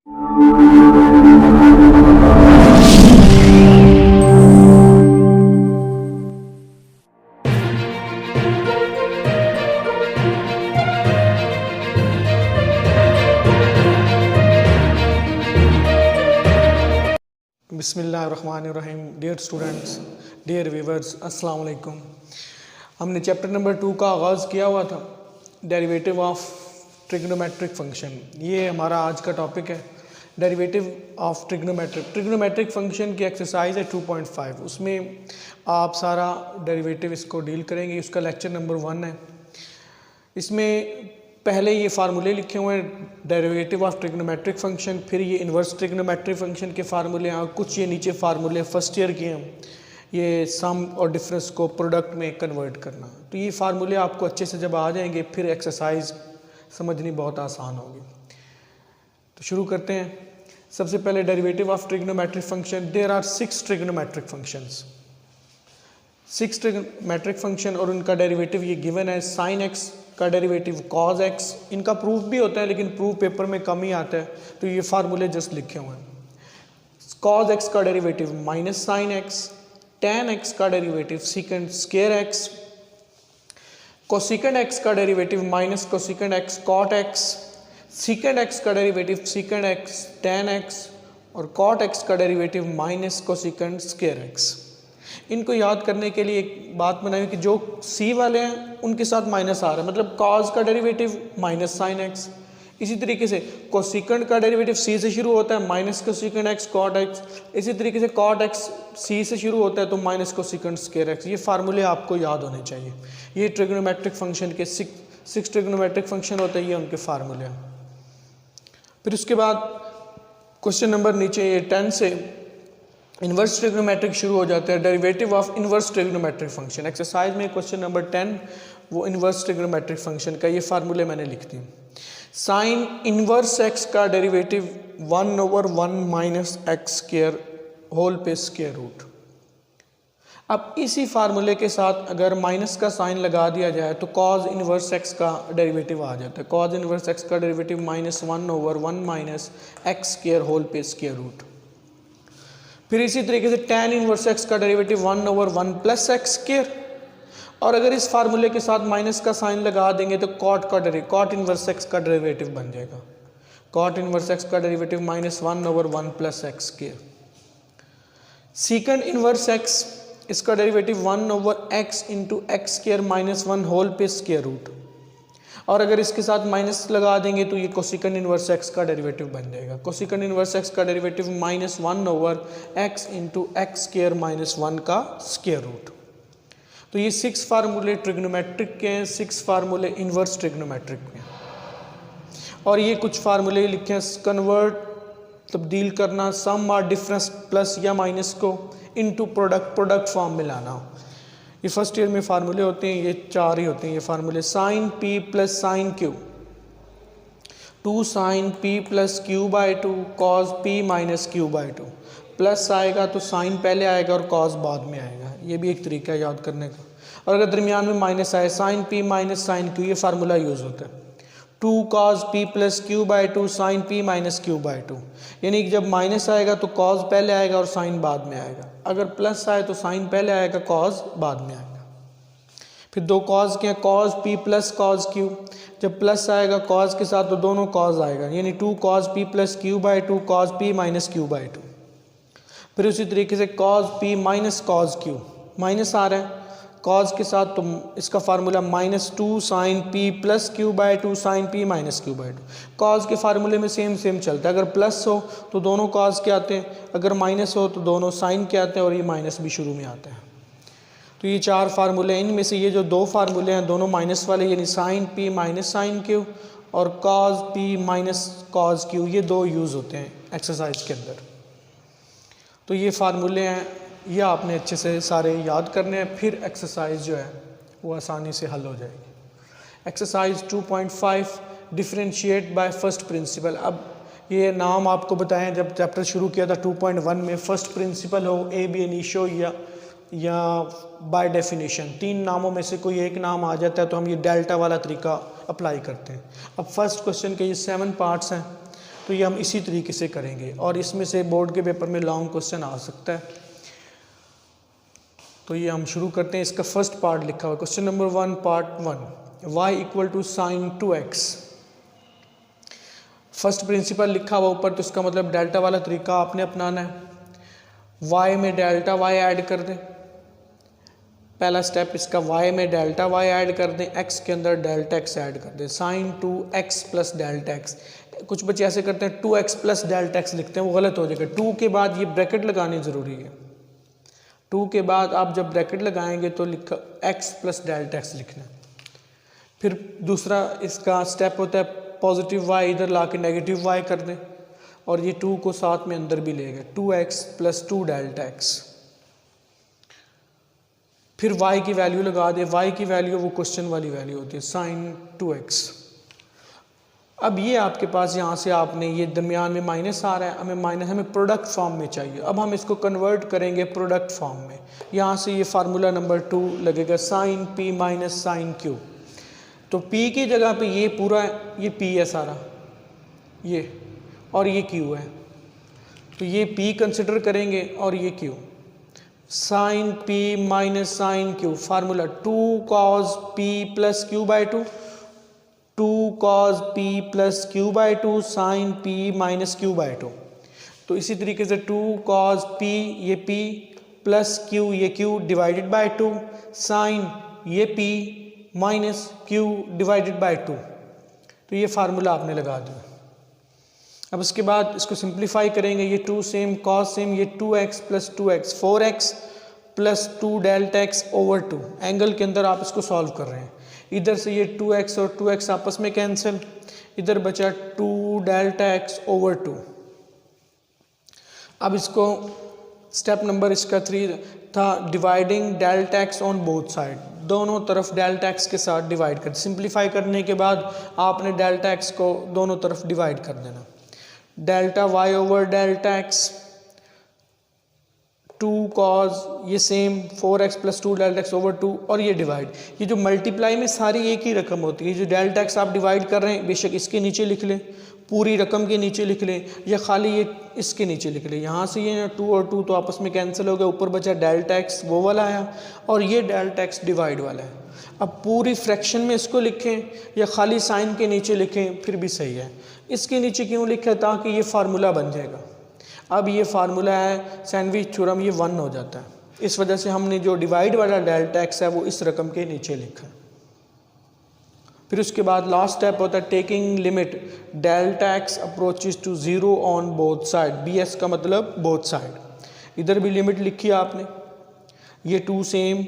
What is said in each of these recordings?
बिस्मिल्लाहिर्रहमानिर्रहीम। Dear students, dear viewers, अस्सलाम वालेकुम। हमने चैप्टर नंबर 2 का आगाज़ किया हुआ था, डेरिवेटिव ऑफ ट्रिग्नोमेट्रिक फंक्शन। ये हमारा आज का टॉपिक है, डेरिवेटिव ऑफ ट्रिग्नोमेट्रिक फंक्शन की एक्सरसाइज है 2.5। उसमें आप सारा डेरिवेटिव इसको डील करेंगे। उसका लेक्चर नंबर 1 है। इसमें पहले ये फार्मूले लिखे हुए हैं डेरिवेटिव ऑफ ट्रिग्नोमेट्रिक फंक्शन, फिर ये इन्वर्स ट्रिग्नोमेट्रिक फंक्शन के फार्मूले हैं, और कुछ ये नीचे फार्मूले फर्स्ट ईयर के हैं, ये सम और डिफरेंस को प्रोडक्ट में कन्वर्ट करना। तो ये फार्मूले आपको अच्छे से जब आ जाएंगे, फिर एक्सरसाइज समझनी बहुत आसान होगी। तो शुरू करते हैं। सबसे पहले derivative of trigonometric function. There are 6 trigonometric functions, 6 trigonometric function, और उनका डेरिवेटिव ये गिवन है। साइन एक्स का डेरिवेटिव कॉज एक्स, इनका प्रूफ भी होता है लेकिन प्रूफ पेपर में कम ही आता है, तो ये फार्मूले जस्ट लिखे हुए हैं। कॉज एक्स का derivative minus sine X, tan X का derivative secant square X, cosecant X का derivative minus cosecant x cot X, secant X का derivative secant X tan X, और कॉट एक्स का derivative minus cosecant square X. इनको याद करने के लिए एक बात बनाई कि जो सी वाले हैं उनके साथ माइनस आ रहा है, मतलब कॉज का डेरिवेटिव माइनस साइन एक्स। इसी तरीके से कोसिकेंड का डेरिवेटिव सी से शुरू होता है, minus cosecant x cot x. इसी तरीके से कॉट एक्स सी से शुरू होता है, तो माइनस कोसिकेंड स्क्वायर एक्स। ये फार्मूले आपको याद होने चाहिए। ये ट्रिग्नोमेट्रिक फंक्शन के 6 ट्रिग्नोमेट्रिक फंक्शन होते हैं, ये उनके फार्मूले हैं। फिर उसके बाद क्वेश्चन नंबर नीचे ये 10 से इन्वर्स ट्रिग्नोमेट्रिक शुरू हो जाता है। Derivative of inverse trigonometric function. Exercise में क्वेश्चन नंबर 10 वो इन्वर्स ट्रिग्नोमेट्रिक फंक्शन का ये फार्मूले मैंने लिख दिए। साइन इन्वर्स एक्स का derivative 1/1 minus x square whole पे स्क्वायर रूट। अब इसी फार्मूले के साथ अगर माइनस का साइन लगा दिया जाए तो कॉज इन्वर्स एक्स का डेरिवेटिव आ जाता है। कॉज इन्वर्स एक्स का derivative -1/1 minus x square whole पे स्क्वायर रूट। फिर इसी तरीके से tan इनवर्स एक्स का डेरिवेटिव 1/1 प्लस एक्स स्क्वायर, और अगर इस फार्मूले के साथ माइनस का साइन लगा देंगे तो कॉट इनवर्स एक्स का डेरिवेटिव बन जाएगा। कॉट इनवर्स एक्स का derivative -1/1 plus x square. Secant inverse X, इसका derivative 1/x into X square -1 whole पे स्क्वायर रूट, और अगर इसके साथ माइनस लगा देंगे तो ये कोसिकेंड इनवर्स एक्स का डेरिवेटिव बन जाएगा। कोसिकेंड इनवर्स एक्स का derivative -1/x into X square -1 का स्क्वायर रूट। तो ये 6 फार्मूले ट्रिग्नोमेट्रिक के हैं, 6 फार्मूले इनवर्स ट्रिग्नोमेट्रिक के हैं, और ये कुछ फार्मूले लिखे हैं कन्वर्ट, तब्दील करना, सम और डिफरेंस प्लस या माइनस को इनटू प्रोडक्ट फॉर्म में लाना। ये फर्स्ट ईयर में फार्मूले होते हैं, ये 4 ही होते हैं ये फार्मूले। Sine P plus sine Q, 2 sine P plus Q by 2 cos P minus Q by 2। Plus आएगा तो साइन पहले आएगा और कॉज बाद में आएगा, ये भी एक तरीका है याद करने का। और अगर दरमियान में माइनस आए, sine P minus sine Q, ये फार्मूला यूज़ होता है। 2 cos P plus Q by 2 sine P minus Q by 2, यानी कि जब माइनस आएगा तो कॉज पहले आएगा और साइन बाद में आएगा। अगर प्लस आए तो साइन पहले आएगा, कॉज बाद में आएगा। फिर 2 कॉज के हैं, cos P plus cos q, जब प्लस आएगा कॉज के साथ तो दोनों कॉज आएगा, यानी 2 cos P plus Q by 2 cos P minus Q by 2। फिर उसी तरीके से cos P minus cos q, minus आ रहा है कॉज के साथ, तो इसका formula -2 sine P plus Q by 2 sine P minus Q by 2। Cos के फार्मूले में सेम चलता है, अगर प्लस हो तो दोनों कॉज के आते हैं, अगर माइनस हो तो दोनों साइन के आते हैं, और ये माइनस भी शुरू में आता है। तो ये 4 फार्मूले हैं, इनमें से ये जो 2 फार्मूले हैं दोनों माइनस वाले, यानी sine P minus sine Q और cos P minus cos q, ये 2 यूज़ होते हैं एक्सरसाइज के अंदर। तो ये फार्मूले हैं, ये आपने अच्छे से सारे याद करने हैं, फिर एक्सरसाइज जो है वो आसानी से हल हो जाएगी। Exercise 2.5 differentiate by first principle. अब ये नाम आपको बताएं, जब चैप्टर शुरू किया था 2.1 में, फर्स्ट प्रिंसिपल हो, ए बी इनिशियो या बाय डेफिनेशन, 3 नामों में से कोई एक नाम आ जाता है तो हम ये डेल्टा वाला तरीका अप्लाई करते हैं। अब फर्स्ट क्वेश्चन के ये 7 पार्ट्स हैं, तो ये हम इसी तरीके से करेंगे और इसमें से बोर्ड के पेपर में लॉन्ग क्वेश्चन आ सकता है। तो ये हम शुरू करते हैं। इसका फर्स्ट पार्ट लिखा हुआ question number 1 part 1 y equal to sine 2x। First principle लिखा हुआ ऊपर, तो इसका मतलब डेल्टा वाला तरीका आपने अपनाना है। y में डेल्टा y ऐड कर दें, पहला स्टेप इसका y में डेल्टा y ऐड कर दें, x के अंदर डेल्टा x ऐड कर दें, sign 2x plus delta x। कुछ बच्चे ऐसे करते हैं 2x प्लस डेल्टा x लिखते हैं, वो गलत हो जाएगा। 2 के बाद ये ब्रैकेट लगानी ज़रूरी है। 2 के बाद आप जब ब्रैकेट लगाएंगे तो लिखा x प्लस डेल्टा x लिखना। फिर दूसरा इसका स्टेप होता है पॉजिटिव y इधर ला के नेगेटिव y कर दें और ये 2 को साथ में अंदर भी ले गए, 2x प्लस 2 डेल्टा x। फिर y की वैल्यू लगा दे, y की वैल्यू वो क्वेश्चन वाली वैल्यू होती है साइन 2x। अब ये आपके पास यहाँ से आपने ये दरमियान में माइनस आ रहा है, हमें प्रोडक्ट फॉर्म में चाहिए। अब हम इसको कन्वर्ट करेंगे प्रोडक्ट फॉर्म में। यहाँ से ये फार्मूला नंबर 2 लगेगा sine p minus sine q। तो p की जगह पे ये पूरा ये p है सारा ये, और ये q है, तो ये p कंसिडर करेंगे और ये q। Sine p minus sine q, formula 2 cos p plus q by 2, 2 cos p plus q by 2 sine p minus q by 2। तो इसी तरीके से 2 cos p ये p प्लस q ये q डिवाइडेड बाई 2 साइन ये p minus q divided by 2। तो ये formula आपने लगा दिया। अब इसके बाद इसको सिंप्लीफाई करेंगे, ये 2 सेम कॉस सेम, ये 2x plus 2x 4x plus 2 delta x over 2। Angle के अंदर आप इसको सॉल्व कर रहे हैं। इधर से ये 2x और 2x आपस में कैंसिल, इधर बचा 2 डेल्टा x ओवर 2। अब इसको स्टेप नंबर इसका 3 था dividing delta x on both side, दोनों तरफ डेल्टा x के साथ डिवाइड कर। सिंप्लीफाई करने के बाद आपने डेल्टा x को दोनों तरफ डिवाइड कर देना। Delta y over delta x, 2 cos ये same 4x plus 2 delta x over 2 और ये डिवाइड। ये जो मल्टीप्लाई में सारी एक ही रकम होती है। जो डेल्टा x आप डिवाइड कर रहे हैं बेशक इसके नीचे लिख लें, पूरी रकम के नीचे लिख लें, या खाली ये इसके नीचे लिख लें। यहाँ से ये 2 और 2 तो आपस में कैंसिल हो गया, ऊपर बचा डेल्टा x वो वाला आया और ये डेल्टा x डिवाइड वाला है। अब पूरी फ्रैक्शन में इसको लिखें या खाली साइन के नीचे लिखें फिर भी सही है। इसके नीचे क्यों लिखा? ताकि ये फार्मूला बन जाएगा। अब ये फार्मूला है सैंडविच थ्योरम, ये 1 हो जाता है। इस वजह से हमने जो डिवाइड वाला डेल्टा x है वो इस रकम के नीचे लिखा है। फिर उसके बाद लास्ट स्टेप होता है taking limit delta x approaches to 0 on both side. BS का मतलब बोथ साइड। इधर भी लिमिट लिखी आपने, ये 2 सेम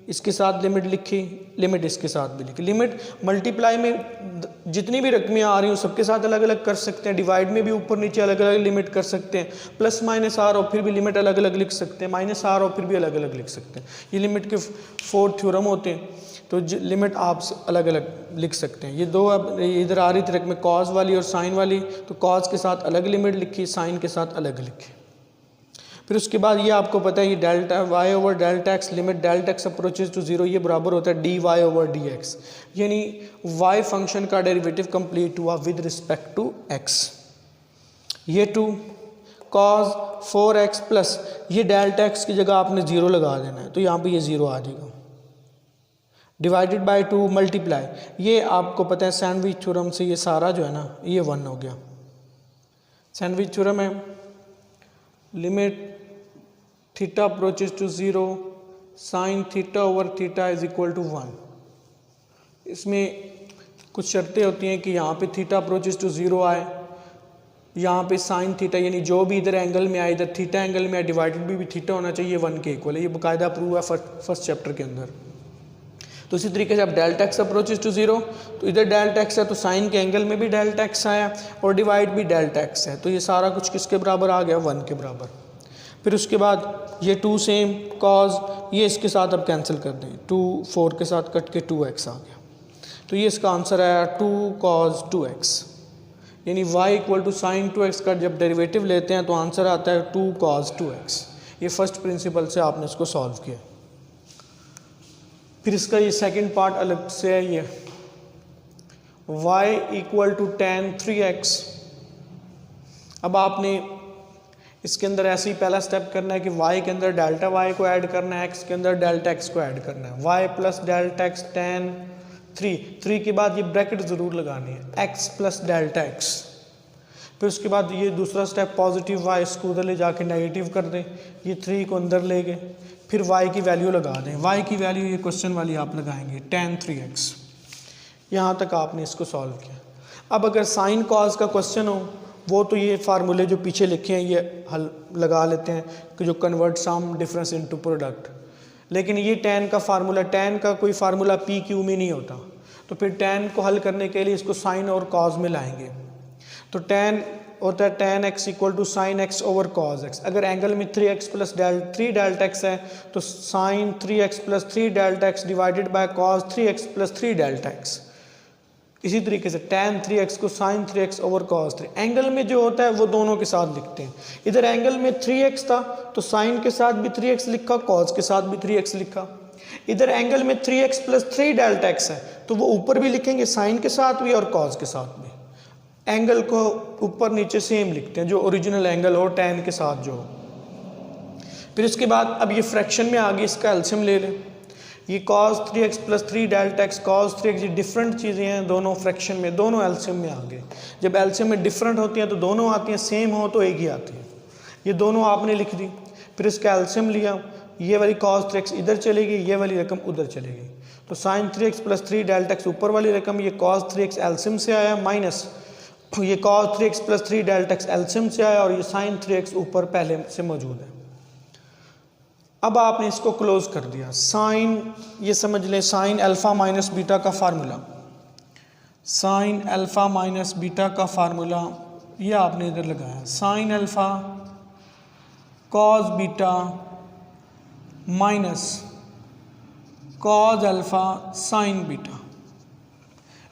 इसके साथ लिमिट लिखी, लिमिट इसके साथ भी लिखी। लिमिट मल्टीप्लाई में जितनी भी रकमें आ रही हो सबके साथ अलग अलग कर सकते हैं, डिवाइड में भी ऊपर नीचे अलग अलग लिमिट कर सकते हैं, प्लस माइनस आर और फिर भी लिमिट अलग अलग लिख सकते हैं, माइनस आर और फिर भी अलग अलग लिख सकते हैं। ये लिमिट के 4 थ्योरम होते हैं, तो लिमिट आप अलग अलग लिख सकते हैं। ये दो अब इधर आ रही थी रकमें कॉज वाली और साइन वाली, तो कॉज के साथ अलग लिमिट लिखी, साइन के साथ अलग लिखी। फिर उसके बाद ये आपको पता है ये delta y over delta x limit delta x approaches to 0 ये बराबर होता है dy ओवर dx, यानी y फंक्शन का डेरिवेटिव कंप्लीट हुआ विद रिस्पेक्ट टू x। ये 2 cos 4x प्लस ये डेल्टा x की जगह आपने 0 लगा देना है, तो यहाँ पे ये 0 आ जाएगा, डिवाइडेड बाय 2 मल्टीप्लाई। ये आपको पता है सैंडविच थ्योरम से ये सारा जो है ना ये 1 हो गया। सैंडविच थ्योरम है limit theta approaches to 0 sine theta over theta is equal to 1। इसमें कुछ शर्तें होती हैं कि यहाँ पे थीटा अप्रोचेस टू 0 आए, यहाँ पे साइन थीटा यानी जो भी इधर एंगल में आए, इधर थीटा एंगल में आए, डिवाइडेड भी थीटा होना चाहिए 1 के इक्वल है। ये बाकायदा प्रूव है फर्स्ट चैप्टर के अंदर। तो इसी तरीके से अब डेल्टा एक्स अप्रोचेस टू 0, तो इधर डेल्टा एक्स है तो साइन के एंगल में भी डेल्टा एक्स आया और डिवाइड भी डेल्टा एक्स है, तो ये सारा कुछ किसके बराबर आ गया 1 के बराबर। फिर उसके बाद ये 2 सेम कॉज ये इसके साथ अब कैंसिल कर दें, 2 4 के साथ कट के 2x आ गया, तो ये इसका आंसर आया 2 cos 2x, यानी y equal to sine 2x का जब डेरिवेटिव लेते हैं तो आंसर आता है 2 cos 2x। ये फर्स्ट प्रिंसिपल से आपने इसको सॉल्व किया। फिर इसका ये सेकंड पार्ट अलग से है, ये y equal to tan 3x अब आपने इसके अंदर ऐसे ही पहला स्टेप करना है कि y के अंदर डेल्टा y को ऐड करना है, x के अंदर डेल्टा x को ऐड करना है। y plus delta x tan 3 के बाद ये ब्रैकेट ज़रूर लगानी है, x प्लस डेल्टा x। फिर उसके बाद ये दूसरा स्टेप पॉजिटिव y, इसको उधर ले जाके नेगेटिव कर दें, ये 3 को अंदर ले गए, फिर y की वैल्यू लगा दें। y की वैल्यू ये क्वेश्चन वाली आप लगाएंगे tan 3x। यहाँ तक आपने इसको सॉल्व किया। अब अगर साइन कॉज का क्वेश्चन हो, वो तो ये फार्मूले जो पीछे लिखे हैं ये हल लगा लेते हैं कि जो convert sum difference into product. लेकिन ये tan का फार्मूला, tan का कोई फार्मूला पी क्यू में नहीं होता, तो फिर tan को हल करने के लिए इसको साइन और कॉज में लाएंगे। तो tan होता है tan x equal to sine x over cos x। अगर एंगल में 3x प्लस 3 डेल्टा x है तो sine 3x plus 3 delta x divided by cos 3x plus 3 delta x। इसी तरीके से tan 3x को sin 3x over cos 3। Angle में जो होता है वो दोनों के साथ लिखते हैं। इधर एंगल में 3x था तो sin के साथ भी 3x लिखा, cos के साथ भी 3x लिखा। इधर एंगल में 3x प्लस 3 डेल्टा x है तो वो ऊपर भी लिखेंगे sin के साथ भी और cos के साथ भी। एंगल को ऊपर नीचे सेम लिखते हैं, जो ओरिजिनल एंगल हो tan के साथ जो हो। फिर इसके बाद अब ये फ्रैक्शन में आगे इसका एल्सियम ले लें। ये cos 3x plus 3 delta x cos 3x, ये डिफरेंट चीज़ें हैं दोनों फ्रैक्शन में, दोनों एल्सियम में आ गए। जब एल्सियम में डिफरेंट होती हैं तो दोनों आती हैं, सेम हो तो एक ही आती है। ये दोनों आपने लिख दी। फिर इसका एल्सियम लिया, ये वाली cos 3x इधर चलेगी, ये वाली रकम उधर चलेगी। तो sin 3x plus 3 delta x ऊपर वाली रकम, ये cos 3x एल्सियम से आया, माइनस ये cos 3x plus 3 delta x एल्सियम से आया, और ये sin 3x ऊपर पहले से मौजूद है। अब आपने इसको क्लोज कर दिया। साइन, ये समझ लें साइन अल्फ़ा माइनस बीटा का formula, sine alpha minus beta का फार्मूला ये आपने इधर लगाया। Sine alpha cos beta minus cos alpha sine beta,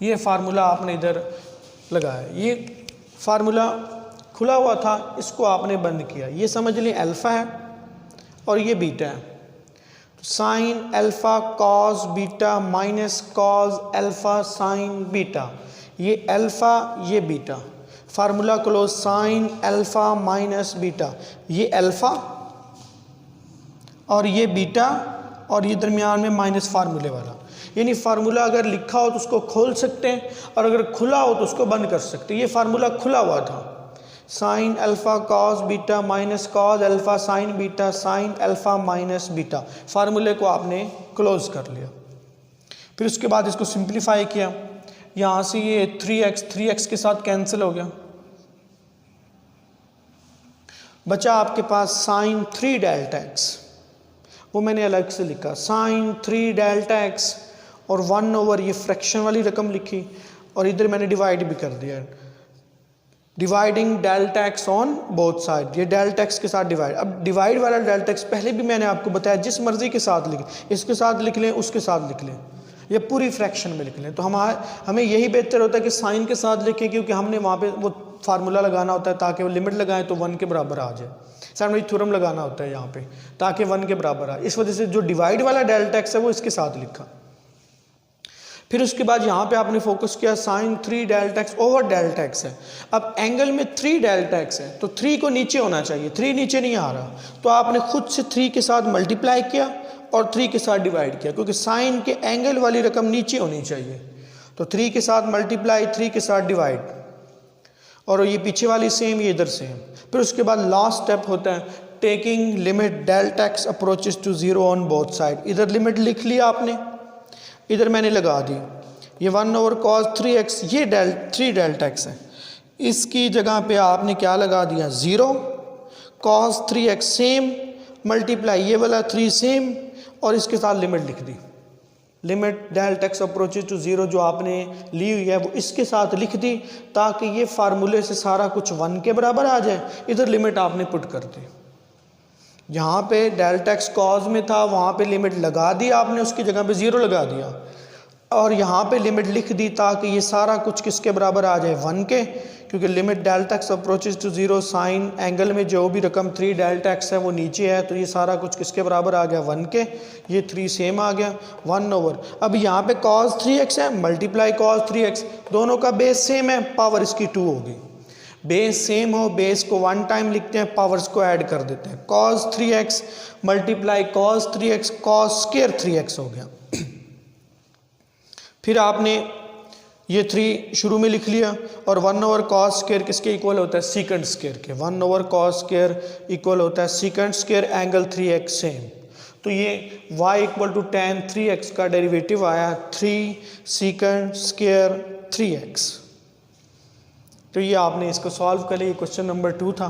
ये फार्मूला आपने इधर लगाया। ये फार्मूला खुला हुआ था, इसको आपने बंद किया। ये समझ लें अल्फ़ा है और ये बीटा है। Sine alpha cos beta minus cos alpha sine beta, ये अल्फ़ा ये beta, formula close. Sine alpha minus beta, ये अल्फ़ा और ये बीटा, और ये दरमियान में माइनस फार्मूले वाला। यानी फार्मूला अगर लिखा हो तो उसको खोल सकते हैं, और अगर खुला हो तो उसको बंद कर सकते हैं। ये फार्मूला खुला हुआ था, sine alpha cos beta minus cos alpha sine beta sine alpha minus beta, फार्मूले को आपने क्लोज कर लिया। फिर उसके बाद इसको सिंप्लीफाई किया। यहाँ से ये 3x के साथ कैंसिल हो गया, बचा आपके पास साइन 3 डेल्टा x, वो मैंने अलग से लिखा साइन 3 डेल्टा x, और 1 ओवर ये फ्रैक्शन वाली रकम लिखी, और इधर मैंने डिवाइड भी कर दिया, dividing delta x on both side. ये डेल्टा एक्स के साथ डिवाइड। अब डिवाइड वाला डेल्टा एक्स पहले भी मैंने आपको बताया, जिस मर्जी के साथ लिखें, इसके साथ लिख लें, उसके साथ लिख लें, या पूरी फ्रैक्शन में लिख लें। तो हमें यही बेहतर होता है कि साइन के साथ लिखें, क्योंकि हमने वहाँ पे वो फार्मूला लगाना होता है ताकि वो लिमिट लगाएं तो 1 के बराबर आ जाए। साइन थ्योरम लगाना होता है यहाँ पे ताकि 1 के बराबर आए। इस वजह से जो डिवाइड वाला डेल्टा एक्स है वो इसके साथ लिखा। फिर उसके बाद यहाँ पे आपने फोकस किया sine 3 delta x over delta x है। अब एंगल में 3 डेल्टा एक्स है तो 3 को नीचे होना चाहिए, 3 नीचे नहीं आ रहा, तो आपने खुद से 3 के साथ मल्टीप्लाई किया और 3 के साथ डिवाइड किया, क्योंकि साइन के एंगल वाली रकम नीचे होनी चाहिए। तो 3 के साथ मल्टीप्लाई, 3 के साथ डिवाइड, और ये पीछे वाली सेम, ये इधर सेम। फिर उसके बाद लास्ट स्टेप होता है taking limit delta x approaches to 0 on both side. इधर लिमिट लिख लिया आपने, इधर मैंने लगा दी ये 1 ओवर कॉस 3x, ये 3 डेल्टा एक्स है, इसकी जगह पे आपने क्या लगा दिया 0, कॉस 3x सेम, मल्टीप्लाई ये वाला 3 सेम, और इसके साथ लिमिट लिख दी। Limit delta x approaches to 0 जो आपने ली हुई है वो इसके साथ लिख दी, ताकि ये फार्मूले से सारा कुछ 1 के बराबर आ जाए। इधर लिमिट आपने पुट कर दी, यहाँ पे डेल्टा एक्स कॉज में था, वहाँ पे लिमिट लगा दी आपने, उसकी जगह पे 0 लगा दिया, और यहाँ पे लिमिट लिख दी ताकि ये सारा कुछ किसके बराबर आ जाए 1 के, क्योंकि limit delta x approaches to 0, sine angle में जो भी रकम 3 डेल्टा एक्स है वो नीचे है, तो ये सारा कुछ किसके बराबर आ गया 1 के। ये 3 सेम आ गया 1 ओवर। अब यहाँ पे cos 3x है, मल्टीप्लाई cos 3x, दोनों का बेस सेम है, पावर इसकी 2 होगी। बेस सेम हो, बेस को 1 टाइम लिखते हैं, पावर्स को ऐड कर देते हैं। cos 3x multiply cos 3x cos square 3x हो गया। फिर आपने ये 3 शुरू में लिख लिया और 1/cos स्क्वायर किसके इक्वल होता है, सीकेंड स्क्वायर के। 1/cos स्क्वायर इक्वल होता है secant square angle 3x same. तो ये y = tan 3x का डेरिवेटिव आया 3 सीकेंड स्क्वायर 3x। तो ये आपने इसको सॉल्व कर लिया, क्वेश्चन नंबर 2 था।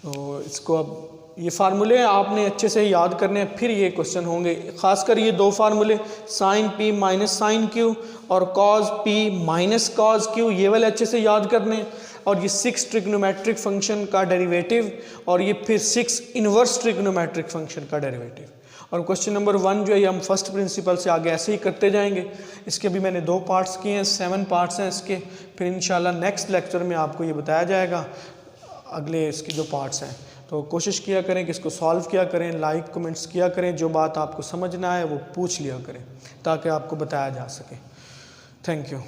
तो इसको अब ये फार्मूले आपने अच्छे से याद करने हैं, फिर ये क्वेश्चन होंगे। खासकर ये 2 फार्मूले sin p minus sine Q और cos p minus cos q, ये वाले अच्छे से याद करने हैं। और ये 6 ट्रिग्नोमेट्रिक फंक्शन का डेरिवेटिव और ये फिर 6 इन्वर्स ट्रिग्नोमेट्रिक फंक्शन का डेरिवेटिव। और क्वेश्चन नंबर 1 जो है हम फर्स्ट प्रिंसिपल से आगे ऐसे ही करते जाएंगे। इसके भी मैंने 2 पार्ट्स किए हैं, 7 पार्ट्स हैं इसके। फिर इंशाल्लाह नेक्स्ट लेक्चर में आपको ये बताया जाएगा अगले इसके जो पार्ट्स हैं। तो कोशिश किया करें कि इसको सॉल्व किया करें, लाइक कमेंट्स किया करें, जो बात आपको समझना है वो पूछ लिया करें ताकि आपको बताया जा सके। Thank you.